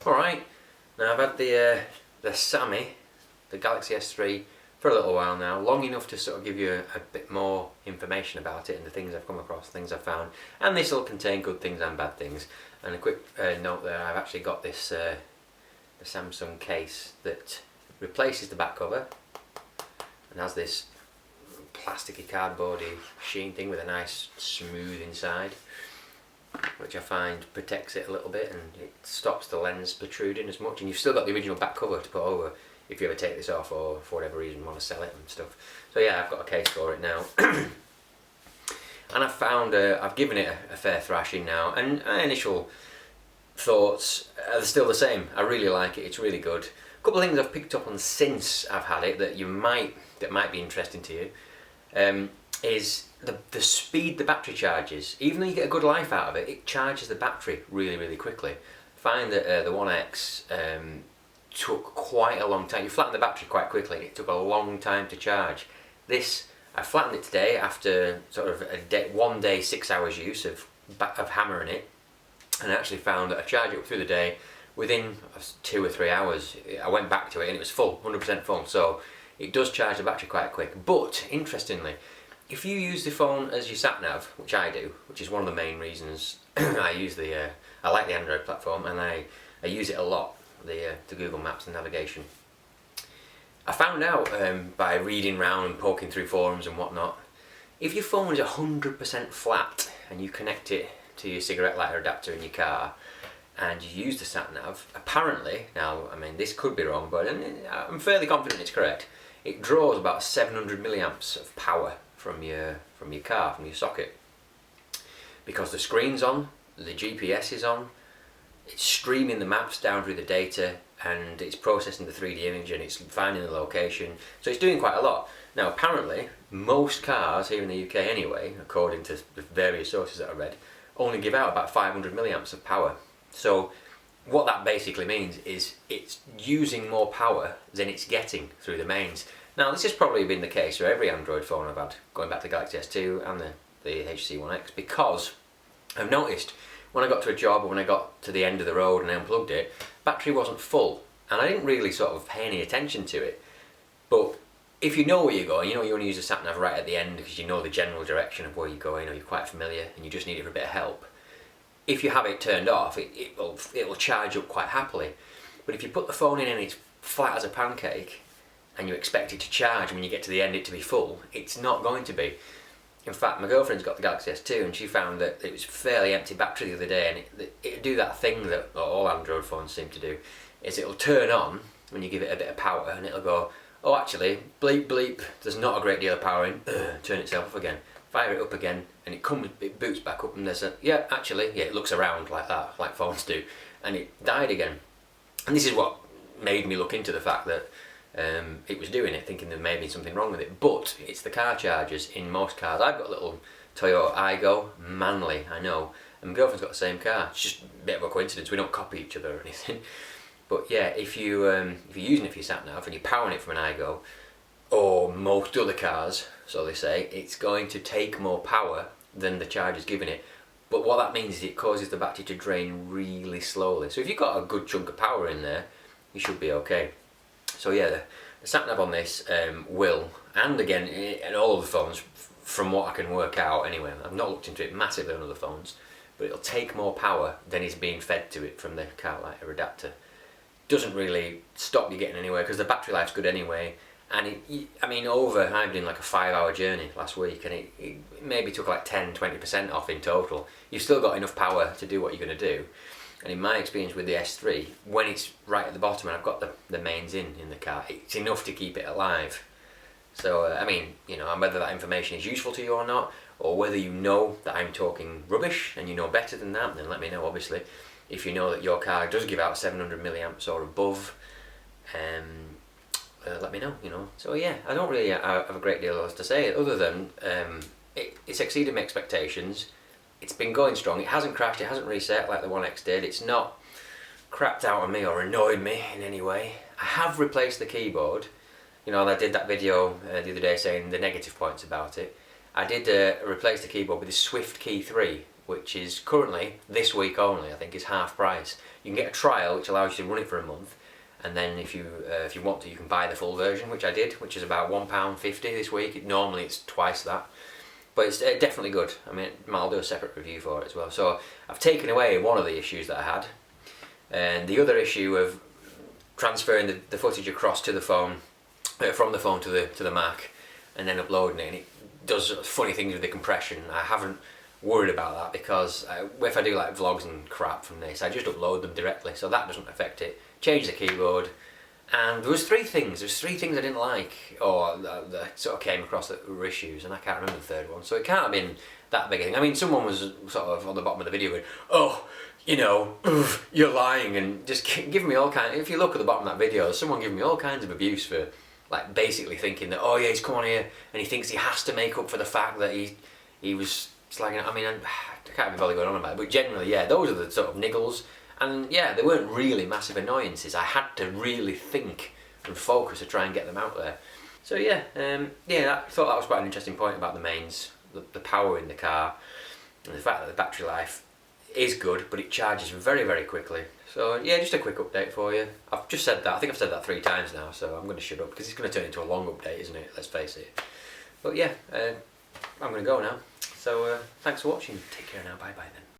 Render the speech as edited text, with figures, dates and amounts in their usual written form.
Alright, now I've had the Sammy, the Galaxy S3, for a little while now, long enough to sort of give you a bit more information about it and the things I've come across, things I've found, and this will contain good things and bad things. And a quick note there, I've actually got this the Samsung case that replaces the back cover and has this plasticky cardboardy sheen thing with a nice smooth inside, which I find protects it a little bit and it stops the lens protruding as much, and you've still got the original back cover to put over if you ever take this off or for whatever reason want to sell it and stuff. So yeah, I've got a case for it now. And I've found, I've given it a fair thrashing now, and my initial thoughts are still the same. I really like it, it's really good. A couple of things I've picked up on since I've had it that might be interesting to you, is the speed the battery charges. Even though you get a good life out of it, it charges the battery really quickly. I find that the One X took quite a long time. You flatten the battery quite quickly, it took a long time to charge. This, I flattened it today after sort of one day 6 hours use of hammering it, and I actually found that I charged it up through the day. Within 2 or 3 hours I went back to it and it was full, 100% full, so it does charge the battery quite quick. But interestingly, if you use the phone as your sat nav, which I do, which is one of the main reasons I use I like the Android platform and I use it a lot, the Google Maps and navigation. I found out by reading around and poking through forums and whatnot, if your phone is 100% flat and you connect it to your cigarette lighter adapter in your car and you use the sat nav, apparently, now I mean this could be wrong, but I'm fairly confident it's correct, it draws about 700 milliamps of power from your car, from your socket, because the screen's on, the GPS is on, it's streaming the maps down through the data, and it's processing the 3D image and it's finding the location, so it's doing quite a lot. Now apparently most cars here in the UK anyway, according to the various sources that I read, only give out about 500 milliamps of power. So what that basically means is it's using more power than it's getting through the mains. Now this has probably been the case for every Android phone I've had, going back to the Galaxy S2 and the HTC One X, because I've noticed when I got to a job or when I got to the end of the road and I unplugged it, battery wasn't full, and I didn't really sort of pay any attention to it. But if you know where you're going, you know you want to use the sat nav right at the end because you know the general direction of where you're going, or you're quite familiar and you just need it for a bit of help. If you have it turned off, it will charge up quite happily. But if you put the phone in and it's flat as a pancake and you expect it to charge when you get to the end it to be full, it's not going to be. In fact, my girlfriend's got the Galaxy S2 and she found that it was fairly empty battery the other day, and it'll do that thing that all Android phones seem to do, is it'll turn on when you give it a bit of power and it'll go, oh actually, bleep bleep, there's not a great deal of power in, turn itself off again, fire it up again, and it boots back up and there's yeah, it looks around like that, like phones do, and it died again. And this is what made me look into the fact that it was doing it, thinking there may be something wrong with it, but it's the car chargers in most cars. I've got a little Toyota Aygo, manly, I know, and my girlfriend's got the same car. It's just a bit of a coincidence, we don't copy each other or anything. But yeah, if you're using it for your sat nav and you're powering it from an Aygo, or most other cars, so they say, it's going to take more power than the charger's giving it. But what that means is it causes the battery to drain really slowly. So if you've got a good chunk of power in there, you should be okay. So yeah, the sat nav on this will, and again in all of the phones, from what I can work out anyway, I've not looked into it massively on other phones, but it'll take more power than is being fed to it from the car lighter adapter. Doesn't really stop you getting anywhere because the battery life's good anyway, and I've been in like a 5-hour journey last week and it maybe took like 10-20% off in total. You've still got enough power to do what you're going to do. And in my experience with the S3, when it's right at the bottom and I've got the mains in the car, it's enough to keep it alive. So whether that information is useful to you or not, or whether you know that I'm talking rubbish and you know better than that, then let me know obviously. If you know that your car does give out 700 milliamps or above, let me know, So yeah, I don't really have a great deal else to say other than it's exceeded my expectations. It's been going strong, it hasn't crashed, it hasn't reset like the One X did, it's not crapped out on me or annoyed me in any way. I have replaced the keyboard, I did that video the other day saying the negative points about it. I did replace the keyboard with the Swift Key 3, which is currently, this week only, I think, is half price. You can get a trial which allows you to run it for a month, and then if you want to, you can buy the full version, which I did, which is about £1.50 this week. Normally it's twice that, but it's definitely good. I mean, I'll do a separate review for it as well. So I've taken away one of the issues that I had, and the other issue of transferring the footage across to the phone, from the phone to the Mac, and then uploading it, and it does funny things with the compression. I haven't worried about that because if I do like vlogs and crap from this, I just upload them directly, so that doesn't affect it. Change the keyboard, and there was three things I didn't like, or that sort of came across that were issues, and I can't remember the third one, so it can't have been that big a thing. I mean, someone was sort of on the bottom of the video going, oh, you know, you're lying, and just giving me all kinds. If you look at the bottom of that video, there's someone giving me all kinds of abuse for, like, basically thinking that, oh yeah, he's come on here and he thinks he has to make up for the fact that he was slagging. I mean, I can't be bothered going on about it, but generally, yeah, those are the sort of niggles. And yeah, they weren't really massive annoyances. I had to really think and focus to try and get them out there. So yeah, I thought that was quite an interesting point about the mains, the power in the car, and the fact that the battery life is good, but it charges very, very quickly. So yeah, just a quick update for you. I've just said that, I think I've said that 3 times now, so I'm going to shut up because it's going to turn into a long update, isn't it? Let's face it. But yeah, I'm going to go now. So thanks for watching. Take care now. Bye bye then.